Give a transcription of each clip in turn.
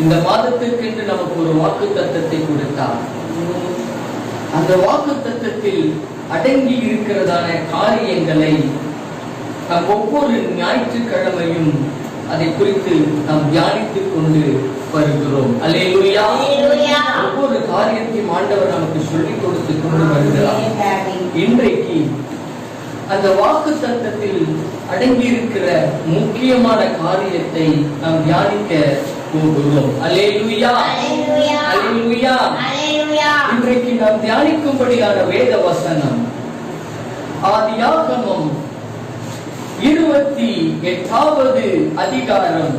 இந்த மாதத்திற்கென்று நமக்கு ஒரு வாக்குத்தத்தத்தை கொடுத்தார். அந்த வாக்குத்தத்தத்தில் அடங்கி இருக்கிறதான காரியங்களை நாம் ஒவ்வொரு ஞாயிற்றுக்கிழமையும் அதை குறித்து நாம் தியானித்துக் கொண்டு வருகிறோம். அல்லேலூயா. ஒவ்வொரு காரியத்தையும் ஆண்டவர் நமக்கு சொல்லிக் கொடுத்து கொண்டு வருகிறார். இன்றைக்கு அந்த வாக்குத்தத்தத்தில் அடங்கி இருக்கிற முக்கியமான காரியத்தை நாம் தியானிக்க போகிறோம். அல்லேலூயா, அல்லேலூயா. இன்றைக்கு நாம் தியானிக்கும்படியான வேத வசனம் ஆதியாகமம் 28வது அதிகாரம்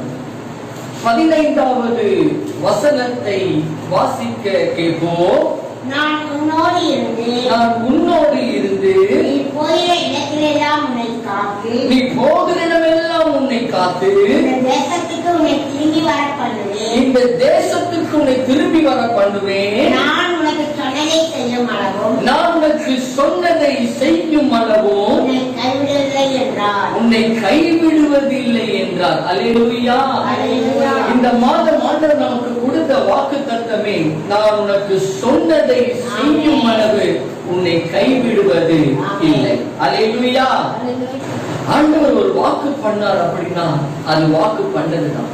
15வது வசனத்தை வாசிக்க கேட்போம். நான் உன்னோடு இருந்து நீ போகிற இடமெல்லாம் உன்னை காத்து இந்த தேசத்துக்கு உன்னை திரும்பி வர பண்ணுவேன். நான் உனக்கு சொன்னதை செய்யும் அளவும் உன்னை கைவிடுவதில்லை என்றார். அல்லேலூயா. இந்த மாதம் ஆண்டவர் நமக்கு கொடுத்த வாக்குத்தத்தமே, நான் உனக்கு சொன்னதை செய்யும் அளவு உன்னை கைவிடுவது இல்லை. அல்லேலூயா. ஆண்டவர் ஒரு வாக்கு பண்ணார் அப்படின்னா அது வாக்கு பண்ணதுதான்.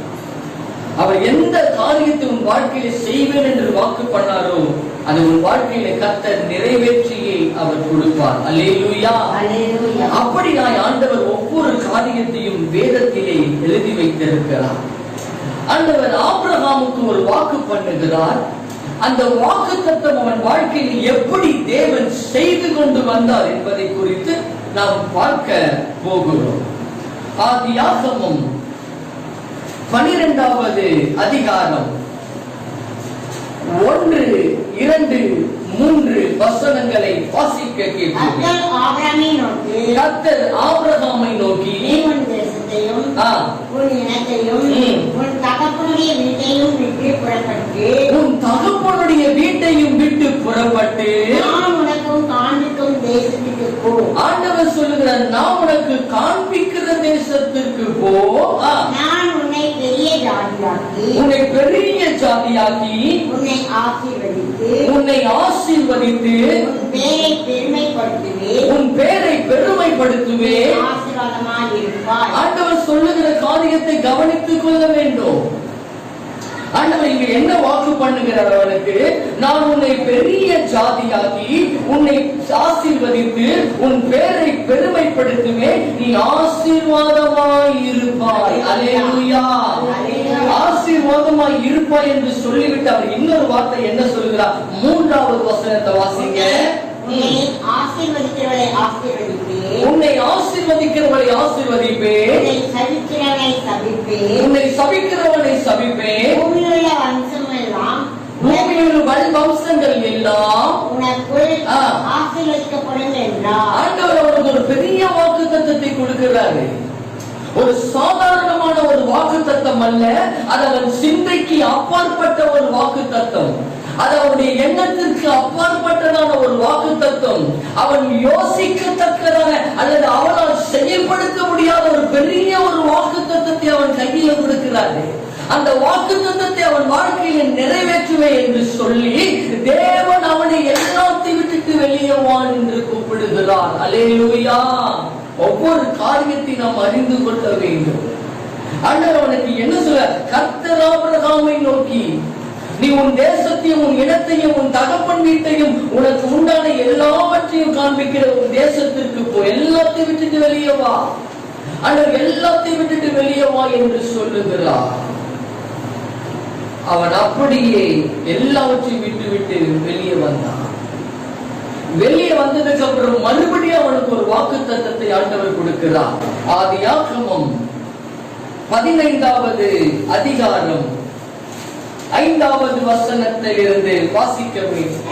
அவர் எந்த காரியத்தை உன் வாழ்க்கையில செய்வேன் என்று வாக்கு பண்ணாரோ அது உன் வாழ்க்கையில கர்த்தர் நிறைவேற்றியே அவர் கொடுப்பார். அல்லேலூயா. அப்படியாய் ஆண்டவர் ஒவ்வொரு காரியத்தையும் வேதத்திலே எழுதி வைத்திருக்கிறார். ஆண்டவர் ஆபிரகாமுக்கு ஒரு வாக்கு பண்ணுகிறார். அந்த வாக்குத்தத்தம் அவன் வாழ்க்கையில் எப்படி தேவன் செய்து கொண்டு வந்தார் என்பதை குறித்து நாம் பார்க்க போகிறோம். ஆதியாகமம் 12வது அதிகாரம் 1, 2, 3 வசனங்களை வாசிக்க கேட்கிறோம். கர்த்தர் ஆபிரகாமை நோக்கி உன் தேசத்தையும் உன் இனத்தையும் உன் தகப்பனுடைய வீட்டையும் விட்டு புறப்பட்டு நான் உனக்கு காண்பிக்கும் தேசத்துக்கு போ. ஆண்டவர் சொல்லுகிறார், நான் உனக்கு காண்பிக்கிற தேசத்திற்கு போ. நான் உன்னை பெரிய ஜாதியாக்கி உன்னை ஆசீர்வதித்து உன் பேரை பெருமைப்படுத்துவேன். ஆண்டவர் சொல்லுகிற காரியத்தை கவனித்துக் கொள்ள வேண்டும். ஆண்டவர் இங்க என்ன வாக்கு பண்ணுகிறார் அவனுக்கு? நான் உன்னை பெரிய ஜாதியாக்கி உன்னை ஆசீர்வதித்து உன் பேரை பெருமைப்படுத்துவேன், நீ ஆசீர்வாதமாய் இருப்பாய். அல்லேலூயா. ஆசீர்வாதமாய் இருப்பாய் என்று சொல்லிவிட்டு அவர் இன்னொரு வார்த்தை என்ன சொல்கிறார்? 3வது வசனத்தை வாசிங்க. உன்னை ஆசீர்வதிக்கிறவளை ஆசீர்வதிப்பேன், உன்னை சபிக்கிறவனை சபிப்பேன். பூமியில் வம்சங்கள் எல்லாம் ஆசீர்வதிக்கப்படும் என்றார். ஆண்டவர் அவருக்கு ஒரு பெரிய வாக்குத்தத்தத்தை கொடுக்கிறாரு. ஒரு சாதாரணமான ஒரு வாக்குத்தத்தம் அல்ல, அது அவன் சிந்தைக்கு அப்பாற்பட்ட ஒரு வாக்குத்தத்தம். அது அவனுடைய எண்ணத்திற்கு அப்பாற்பட்டதான ஒரு வாக்குத்தத்தம். அவன் யோசிக்கத்தக்கதான அல்லது அவனால் செயல்படுத்த முடியாத ஒரு பெரிய ஒரு வாக்குத்தத்தத்தை அவன் கையில கொடுக்கிறாரு. அந்த வாக்குத்தத்தத்தை அவன் வாழ்க்கையில நிறைவேற்றுவேன் என்று சொல்லி தேவன் அவனை எல்லாத்தையும் விட்டுட்டு வெளியே வான் என்று கூப்பிடுகிறார். அல்லேலூயா. ஒவ்வொரு காரியத்தை நாம் அறிந்து கொள்ள வேண்டும். ஆண்டவர் அவனுக்கு என்ன சொல்ல? கர்த்தர் ஆபிரகாமை நோக்கி நீ உன் தேசத்தையும் உன் இடத்தையும் உன் தகப்பன் வீட்டையும் உனக்கு உண்டான எல்லாவற்றையும் காண்பிக்கிற உன் தேசத்திற்கு போ. எல்லாத்தையும் விட்டுட்டு வெளியே வா. ஆண்டவர் எல்லாத்தையும் விட்டுட்டு வெளியே வா என்று சொல்லுகிறார். அவன் அப்படியே எல்லாவற்றையும் விட்டு விட்டு வெளியே வந்தான். வெளியே வந்ததுக்கு அப்புறம் மறுபடியும் அவனுக்கு ஒரு வாக்குத்தத்தத்தை ஆண்டவர் கொடுக்கிறார். ஆதியாகமம் 15வது அதிகாரம் 5வது வசனத்தில் இருந்து வாசிக்க வேண்டும்.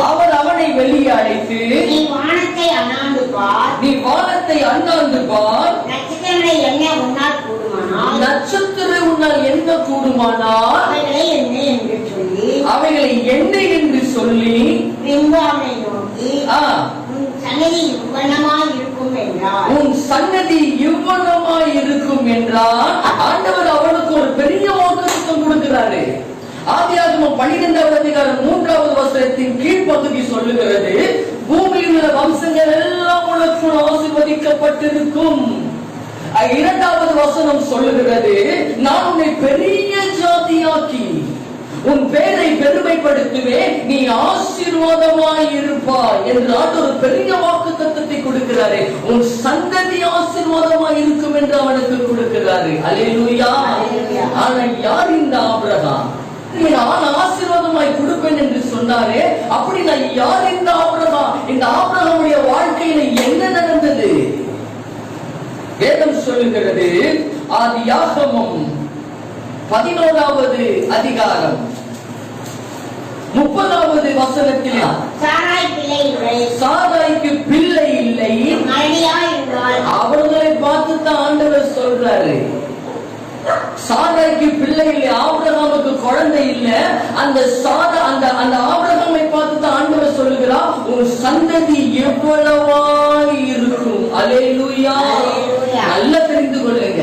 அவர் அவனை வெளியே அழைத்து நீ வானத்தை அண்ணாந்து பார், நட்சத்திரம் உன்னால் என்ன கூடுமானால் அவைகளை என்ன என்று சொல்லி உன் சன்னதி இவ்வளமாய் இருக்கும் என்றார். ஆண்டவர் அவனுக்கு ஒரு பெரிய வாக்கு சொல்லுகிறாரு. ஆதியாகமம் 12வது அதிகாரம் 3வது வசனத்தின் கீழ்ப்பகுதி சொல்லுகிறது, பூமியில் உள்ள வம்சங்கள் எல்லாம் உனக்குள் ஆசீர்வதிக்கப்பட்டிருக்கும். 2வது வசனம் சொல்லுகிறது, நான் உன்னை பெரிய ஜாதியாக்கி உன் பேரை பெருமைப்படுத்துவேன், நீ ஆசீர்வாதமாய் இருப்பாய் என்று ஒரு பெரிய வாக்குத்தத்தத்தை கொடுக்கிறாரு. உன் சந்ததி ஆசீர்வாதமாய் இருக்கும் என்று அவனுக்கு கொடுக்கிறாரு. அல்லேலூயா. ஆனா யார் இந்த ஆபிரகாம்? நான் ஆசீர்வாதமாய் கொடுப்பேன் என்று சொன்னாரே, அப்படி நான் யார் இந்த ஆபிரகாம்? இந்த ஆபிரகாமுடைய வாழ்க்கையில என்ன நடந்தது? வேதம் சொல்லுகிறது, ஆதியாகமம் 11வது அதிகாரம் 30வது வசனத்தில், சாராய்க்கு பிள்ளை இல்லை, அவர்களை பார்த்து தான் ஆண்டவர் சொல்றாரு. சாராய்க்கு பிள்ளை இல்லை, ஆபிரகாமுக்கு குழந்தை இல்லை. அந்த ஆபிரகாமை பார்த்து தான் ஆண்டவர் சொல்லுகிறார், உன் சந்ததி எவ்வளவாய் இருக்கும். அல்லேலூயா. நல்லா தெரிந்து கொள்ளுங்க,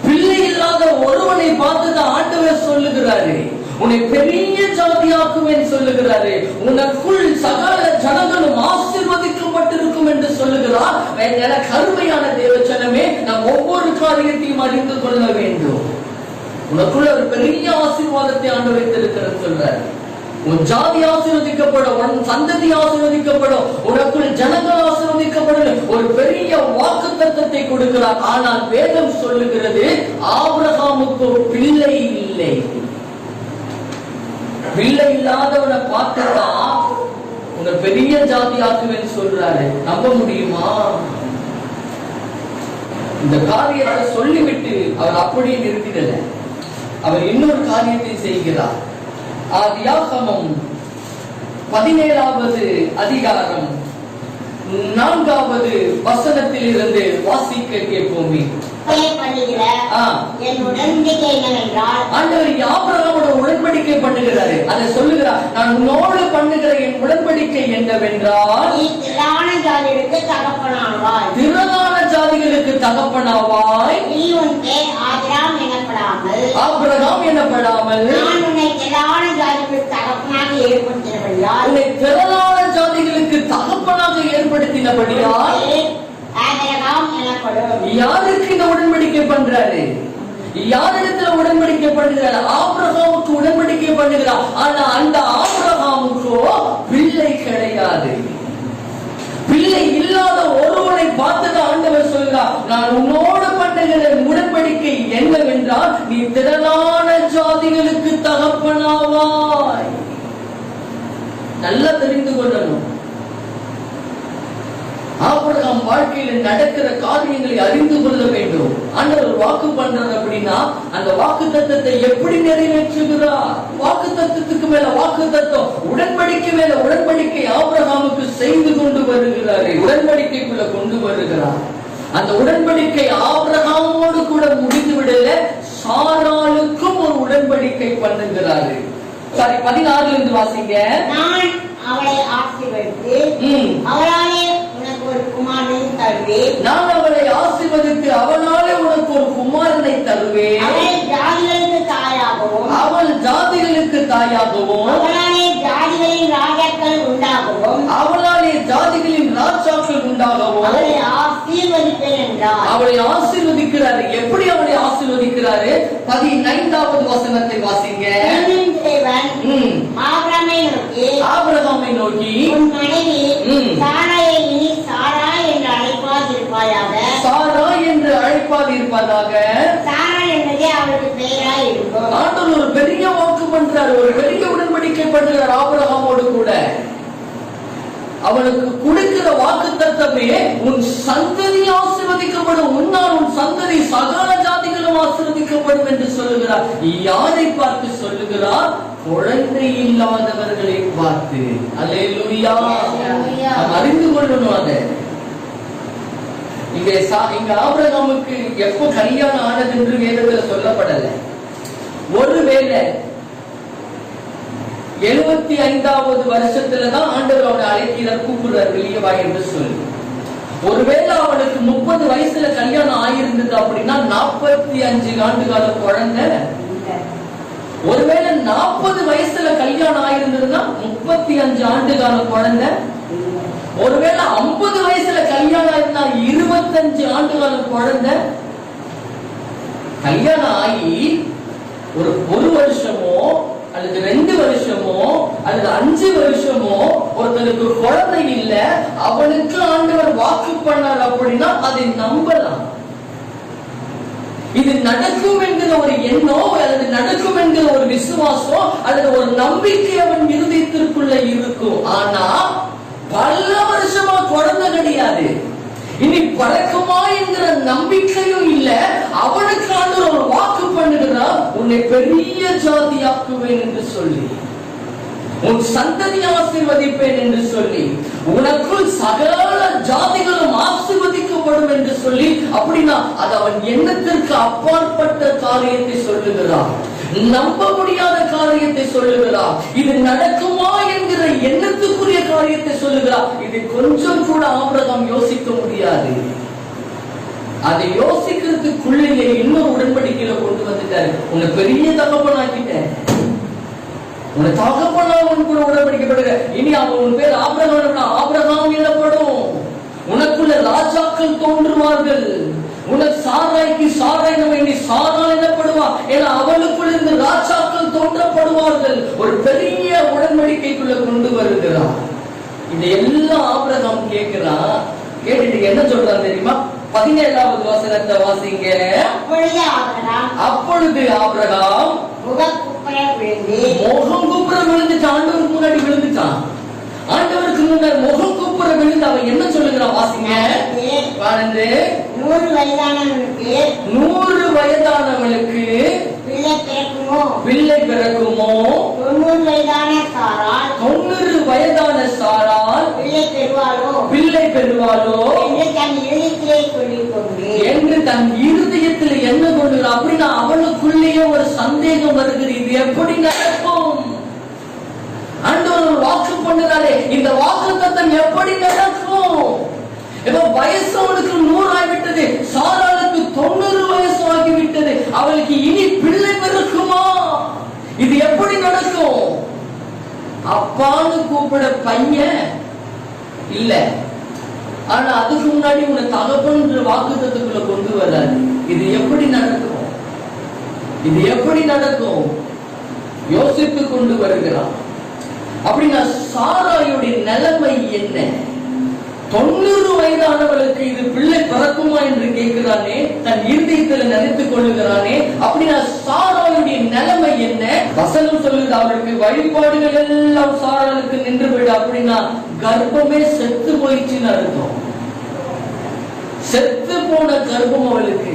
பிள்ளை இல்லாத ஒருவனை பார்த்து தான் ஆண்டவர் சொல்லுகிறாரு, உன்னை பெரிய ஜாதியாக்குவேன் சொல்லுகிறாரு. உனக்குள் சகல ஜனங்களும் ஆசீர்வதிக்கப்பட்டிருக்கும் என்று சொல்லுகிறார். கருமையான தேவச்சனமே, நாம் ஒவ்வொரு காரியத்தையும் அறிந்து கொள்ள வேண்டும். உனக்குள்ள ஒரு பெரிய ஆசீர்வாதத்தை ஆண்டு வைத்திருக்கிறது சொல்றாரு. உன் ஜாதி ஆசீர்வதிக்கப்படும், உன் சந்ததி ஆசீர்வதிக்கப்படும், உனக்குள் ஜனங்கள் ஆசீர்வதிக்கப்படும், ஒரு பெரிய வாக்குத்தத்தத்தை கொடுக்கிறார். ஆனால் வேதம் சொல்லுகிறது, ஆபிரகாமுக்கு பிள்ளை இல்லை. பிள்ளை இல்லாதவனை பார்த்துதான் உன்னை பெரிய ஜாதி ஆக்குவேன்னு சொல்றாரு. நம்ப முடியுமா? இந்த காரியத்தை சொல்லிவிட்டு அவர் அப்படியே நிறுத்திடல, அவர் இன்னொரு காரியத்தை செய்கிறார். ஆதியாகமம் 17வது அதிகாரம் 4வது வசனத்தில் இருந்து வாசிக்க கேட்போமே. உடன்படிக்கை பண்ணுகிறாரு. அதை சொல்லுகிறார், நான் உன்னோடு பண்ணுகிற என் உடன்படிக்கை என்னவென்றால், திரளான ஜாதிகளுக்கு தகப்பனாவாய், நீ உன் பேர் ஆபிரகாம் எனப்படாமல் நான் உன்னை திரளான ஜாதிகளுக்கு தகப்பனாக ஏற்படுத்தினபடியால், உன்னை திரளான ஜாதிகளுக்கு தகப்பனாக ஏற்படுத்தினபடியால் யாருக்கு இந்த உடன்படிக்கை பண்றாரு? யாரிடத்துல உடன்படிக்கை பண்ணுகிறார்? ஆபிரகாமுக்கு உடன்படிக்கை பண்ணுகிறார். ஆனா அந்த ஆபிரகாமுக்கோ பிள்ளை கிடையாது. பிள்ளை இல்லாத ஒருவனை பார்த்து ஆண்டவர் சொல்கிறார், நான் உன்னோடு பண்ணுகிற உடன்படிக்கை என்னவென்றால், நீ திரளான ஜாதிகளுக்கு தகப்பனாவாய். நல்லா தெரிந்து கொள்ளணும். ஆபிரகாம் வாழ்க்கையில் நடக்கிற காரியங்களை அறிந்து கொள்ள வேண்டும். ஆண்டவர் வாக்கு பண்றார் அப்படின்னா அந்த வாக்கு தத்தத்தை எப்படி நிறைவேற்றுகிறார்? வாக்கு தத்தத்துக்கு மேல வாக்கு தத்தம், உடன்படிக்கை மேல உடன்படிக்கை ஆபிரகாமுக்கு செய்து கொண்டு வருகிறார். உடன்படிக்கைக்குள்ள கொண்டு வருகிறார். அந்த உடன்படிக்கை ஆபிரகாமோடு கூட முடிந்து விடல, சாராளுக்கும் ஒரு உடன்படிக்கை பண்ணுகிறாரு. 16 இருந்து வாசிங்க. நான் அவளை ஆசீர்வதித்து அவளாலே உனக்கு ஒரு குமாரனை தருவேன். நான் அவளை ஆசீர்வதித்து அவளாலே உனக்கு ஒரு குமாரனை தருவேன். அவள் ஜாதிகளுக்கு தாயாகவும் அவளாலே ஜாதிகளின் ராஜாக்கள் உண்டாகவும் அவளை ஆசீர்வதிப்பேன் என்றார். அவளை ஆசீர்வதிக்கிறாரு. எப்படி அவளை ஆசீர்வதிக்கிறாரு? 15வது வசனத்தை வாசிங்க. ஆபிரகாமை நோக்கி உன் மனைவி சாராயை இனி சாரா என்று அழைப்பாதிருப்பாயாக. சாரா என்று அழைப்பாதிருப்பதாக. சாரா என்பதே அவளுக்கு பெயராய் இருக்கும். ஆண்டவர் ஒரு பெரிய வாக்கு பண்றார், ஒரு பெரிய உடன்படிக்கை பண்றார் ஆபிரகாமோடு கூட. அவனுக்கு கொடுக்கிற வாக்கு தத்தமே, உன் சந்ததி ஆசீர்வதிக்கப்படும், உன்னால் உன் சந்ததி சகல ஜாதிகளும் ஆசீர்வதிக்கப்படும் என்று சொல்லுகிறார். யாரை பார்த்து சொல்லுகிறார்? குழந்தை இல்லாதவர்களை பார்த்து. அல்லேலூயா. நாம் அறிந்து கொள்ளணும். அதை இங்க ஆபிரகாமுக்கு எப்போ கல்யாணம் ஆனது என்று வேதத்தில் சொல்லப்படல. ஒருவேளை 75வது வருஷத்துலதான் ஆண்டவர் அவனை அழைக்கிறார், கூப்பிடுறார், வெளியே வா என்று சொல்லி. ஒருவேளை அவனுக்கு 30 வயசுல கல்யாணம் ஆயிருந்தது அப்படின்னா 45 ஆண்டு கால குழந்தை ஒருவேளை 40 வயசுல கல்யாணம் ஆயிருந்ததுன்னா 35 ஆண்டு கால குழந்தை. ஒருவேளை 50 வயசுல கல்யாணம் ஆயிருந்தா 25 ஆண்டு கால குழந்தை. கல்யாணம் ஆகி ஒரு வருஷமோ அல்லது 2 வருஷமோ அல்லது 5 வருஷமோ ஒருத்தனுக்கு குழந்தை இல்ல, அவனுக்கு ஆண்டவர் வாக்கு பண்ணார் அப்படின்னா அதை நம்பலாம். இது நடக்கும் என்கிற ஒரு எண்ணம் அல்லது நடக்கும் என்கிற ஒரு விசுவாசம் அல்லது ஒரு நம்பிக்கை அவன் இருதயத்திற்குள்ள இருக்கும். ஆனா பல வருஷமா குழந்தை கிடையாது, இனி பறக்குமா என்கிற நம்பிக்கையும் இல்ல. அவனுக்கான ஒரு வாக்கு பண்ணுகிறான், உன்னை பெரிய ஜாதியாக்குவேன் என்று சொல்லி, உன் சந்ததியை ஆசீர்வதிப்பேன் என்று சொல்லி, உனக்குள் சகல ஜாதிகளும் ஆசீர்வதிக்கப்படும் என்று சொல்லி. அப்படின்னா அது அவன் எண்ணத்திற்கு அப்பாற்பட்ட காரியத்தை சொல்லுகிறான், நம்ப முடியாத காரியத்தை சொல்லுகிறான். இது நடக்குமா என்கிற எண்ணத்துக்குரிய காரியத்தை சொல்லுகிறான். இது கொஞ்சம் கூட ஆபிரகாம் யோசிக்க முடியாது. அதை யோசிக்கிறதுக்குள்ளேயே இன்னொரு உடன்படிக்கையில கொண்டு வந்துட்டாரு. உன்னை பெரிய தகப்பனாக்கிட்டேன், உன்னை தகப்பனாவன் கூட உடன்படிக்கப்படுகிற. இனி அவன் உன் பேர் ஆபிரகாம் எனப்படும். உனக்குள்ள ராஜாக்கள் தோன்றுவார்கள். உனக்கு சாராய்க்கு சாராய் இனி சாரா எனப்படுவா. ஏன்னா அவளுக்குள்ள இருந்து ராஜாக்கள் தோன்றப்படுவார்கள். ஒரு பெரிய உடன்படிக்கைக்குள்ள கொண்டு வருகிறார். இது எல்லாம் ஆபிரகாம் கேட்கிறான். கேட்டுட்டு என்ன சொல்றான் தெரியுமா? 17வது வசனத்தை வாசிங்க. அப்பொழுது ஆபிரகாம் முகம் குப்புற விழுந்துட்டு ஆண்டவருக்கு முன்னாடி விழுந்துட்டான். ஆண்டவருக்கு முன்னாடி முகம் குப்புற விழுந்து அவன் என்ன சொல்லுகிறான் வாசிங்க. 100 வயதானவளுக்கு பிள்ளை பிறக்குமோ, 90 வயதான சாரால் பிள்ளை பெறுவாளோ என்று தன் இருதயத்தில் என்ன கொள்ளுகிறான். அப்படின்னா அவனுக்குள்ளேயே ஒரு சந்தேகம் வருகிறது, இது எப்படி நடக்கும்? ஆண்டவர் வாக்கு பண்ணுறாரே, இந்த வாக்குத்தத்தம் எப்படி நடக்கும்? வயசு அவனுக்கு 100 ஆகிவிட்டது, சாராளுக்கு 90 வயசு ஆகிவிட்டது. அவளுக்கு இனி பிள்ளை பிறக்குமா? இது எப்படி நடக்கும்? அப்பான்னு கூப்பிட பையன் இல்ல, ஆனா அதுக்கு முன்னாடி உன்னை தகப்பன்ற வாக்குத்தத்துக்குள்ள கொண்டு வராது. இது எப்படி நடக்கும்? இது எப்படி நடக்கும்? யோசித்து கொண்டு வருகிறான். அப்படின்னா சாராயுடைய நிலைமை என்ன? 90 வயதானவளுக்கு இது பிள்ளை பிறக்குமா என்று கேட்கிறானே, தன் இருதயத்தில் நினைத்துக் கொள்ளுகிறானே. அப்படின்னா சாராயுடைய நிலைமை என்ன? வசனம் சொல்லுது, அவளுக்கு வழிபாடுகள் எல்லாம் சாராளுக்கு நின்று விடு. அப்படின்னா கர்ப்பமே செத்து போயிடுச்சுன்னு அர்த்தம். செத்து போன கர்ப்பம் அவளுக்கு.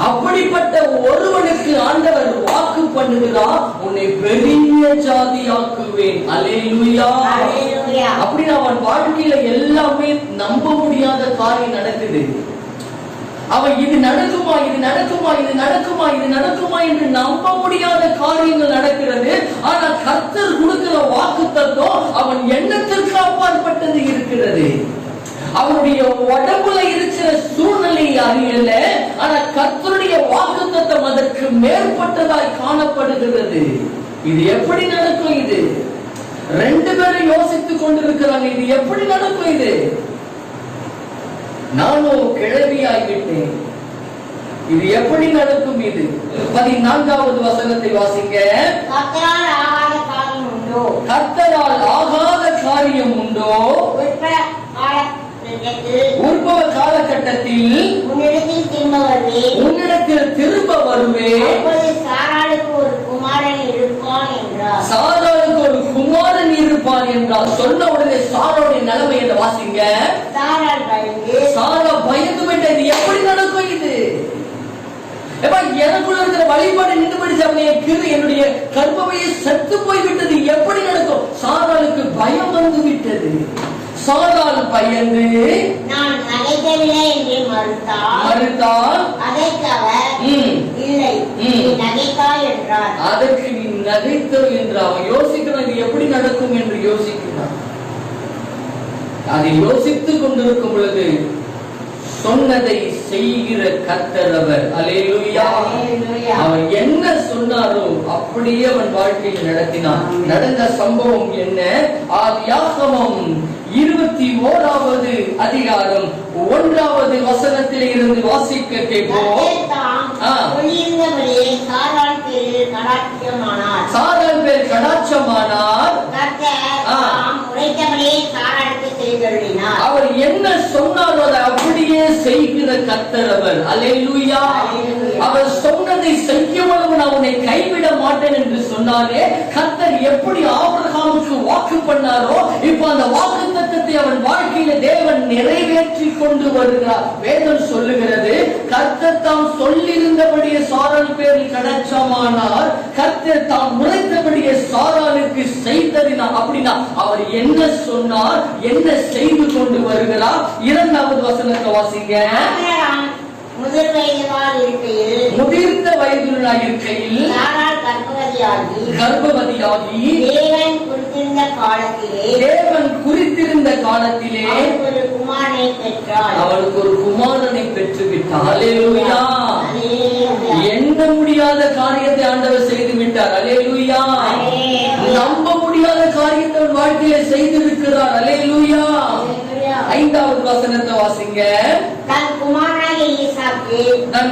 அப்படிப்பட்ட ஒருவனுக்கு ஆண்டவர் வாக்கு பண்ணுகிறார், உன்னை பெரிய ஜாதியாக்குவேன். அல்லேலூயா. அப்படின்னு அவன் வாழ்க்கையில எல்லாமே நம்ப முடியாத காரியம் நடக்குது. அவன் இது நடக்குமா, இது நடக்குமா, இது நடக்குமா, இது நடக்குமா என்று நம்ப முடியாத காரியங்கள் நடக்கிறது. ஆனா கர்த்தர் கொடுக்கிற வாக்குத்தத்தம் அவன் எண்ணத்திற்கு அப்பாற்பட்டது இருக்கிறது. அவனுடைய உடம்புல இருக்கிற சூழ்நிலை அறியல, ஆனா கர்த்தருடைய வாக்குத்தத்தம் அதற்கு மேற்பட்டதாய் காணப்படுகிறது. இது எப்படி நடக்கும்? இது 2 பேரும் யோசித்துக் கொண்டிருக்கிறாங்க, இது எப்படி நடக்கும்? இது நானும் கிழவியாகிவிட்டேன், இது எப்படி நடக்கும்? இது 14வது வசனத்தை வாசிங்க. கர்த்தரால் ஆகாத காரியம் உண்டோ? உற்பவ காலகட்டத்தில் உன்னிடத்தில் திரும்ப வருவேன். சாராளுக்கு ஒரு குமாரன் இருப்பான் என்றார். சொன்ன உடனே சாராளுடைய நிலைமை என்ன வாசிங்க. சாரா பயந்து விட்டது. எப்படி நடக்கும் இது? எனக்குள்ள இருக்கிற வழிபாடு நின்று போயிடுச்சு, என்னுடைய கர்ப்பமையை செத்து போய்விட்டது. எப்படி நடக்கும்? சாராளுக்கு பயம் வந்து விட்டது. சாராள் பயந்து நான் நகைக்கவில்லை என்று மறுத்தால் அதற்கு அவர் இல்லை நீ நகைத்தாய் என்றார். அதற்கு நீ நகைத்தல் என்று அவன் யோசிக்கிறான். இது எப்படி நடக்கும் என்று யோசிக்கிறான். அதை யோசித்துக் கொண்டிருக்கும் பொழுது சொன்னதை செய்கிற கர்த்தர் அவர். அல்லேலூயா. அவர் என்ன சொன்னாரோ அப்படியே அவன் வாழ்க்கையில் நடத்தினான். நடந்த சம்பவம் என்ன? ஆதியாகமம் 21வது அதிகாரம் 1வது வசனத்திலே இருந்து வாசிக்க கேட்போம். சாராள் பேர் கடாட்சமானார். அவர் என்ன சொன்னாரோ அதை அப்படியே செய்கிற கர்த்தர் அவர். அல்லேலூயா. அவர் சொன்னதை செய்யவளவு நான் உன்னை கைவிட மாட்டேன் என்று சொன்னாரே. கர்த்தர் எப்படி ஆபிரகாமுக்கு வாக்கு பண்ணாரோ இப்ப அந்த வாக்கு தத்தத்தை அவன் வாழ்க்கையில தேவன் நிறைவேற்றி கொண்டு வருகிறார். வேதம் சொல்லுகிறது, கர்த்தர் தாம் சொல்லியிருந்தபடியே சாராள் பேரில் கடாட்சமானார். கர்த்தர் தாம் உரைத்தபடியே சாராளுக்கு செய்தறினார். அப்படின்னா அவர் என்ன சொன்னார், என்ன செய்து கொண்டு வருகிறார்? 2வது வசனத்தை வாசிங்க. முதிர்ந்த வயதிலுள்ளாய் இருக்கையில் கர்ப்பவதியாகி தேவன் குறித்திருந்த காலத்திலே அவளுக்கு ஒரு குமாரனை பெற்றுவிட்டார். அல்லேலூயா. எண்ண முடியாத காரியத்தை ஆண்டவர் செய்து விட்டார். அல்லேலூயா. நம்ப முடியாத காரியத்தை வாழ்க்கையில செய்திருக்கிறார். அல்லேலூயா. 5வது வசனத்தை வாசிங்க. தன்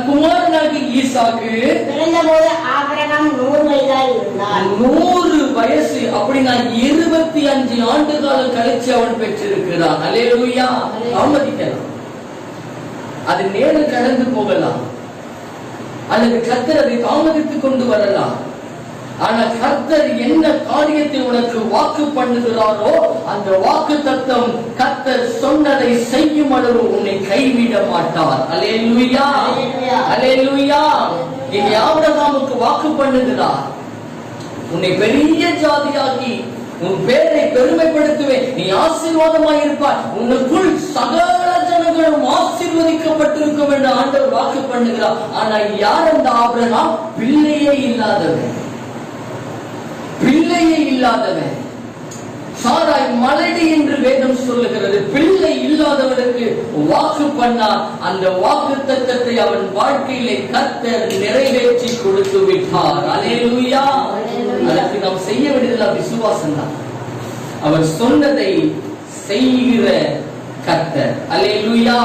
குமாரனாகிய ஈசாக்கு பிறந்தபோது ஆபிரகாம் 100 வயதாய் இருந்தார். 100 வயசு அப்படின்னா 25 ஆண்டு காலம் கழிச்சு அவன் பெற்றிருக்கிறான். அல்லேலூயா. அவமதிக்கலாம், அது நேரம் கடந்து போகலாம், அல்லது கர்த்தர் அதை தாமதித்துக் கொண்டு வரலாம். ஆனா கர்த்தர் என்ன காரியத்தை உனக்கு வாக்கு பண்ணுகிறாரோ அந்த வாக்கு தத்தம் கர்த்தர் சொன்னதை செய்யும் அளவு உன்னை கைவிட மாட்டார். அல்லேலூயா. அல்லேலூயா. இனி ஆபிரகாமுக்கு வாக்கு பண்ணுகிறார், உன்னை பெரிய ஜாதியாகி உன் பேரை பெருமைப்படுத்துவேன், நீ ஆசீர்வாதமாய் இருப்பாய், உனக்குள் சகல ஜனங்களும் ஆசீர்வதிக்கப்பட்டிருக்கும் என்று ஆண்டவர் வாக்கு பண்ணுகிறார். ஆனா யார் அந்த ஆபிரகாம்? பிள்ளையே இல்லாதவன். பிள்ளையே இல்லாதவன். சாராய் மலடி என்று வேதம் சொல்லுகிறது. பிள்ளை இல்லாதவனுக்கு வாக்கு பண்ணார். அந்த வாக்கு தத்தத்தை அவன் வாழ்க்கையிலே கர்த்தர் நிறைவேற்றி கொடுத்து விட்டார். அல்லேலூயா. அதற்கு நாம் செய்ய வேண்டியது விசுவாசம் தான். அவர் சொன்னதை செய்கிற கர்த்தர். அல்லேலூயா.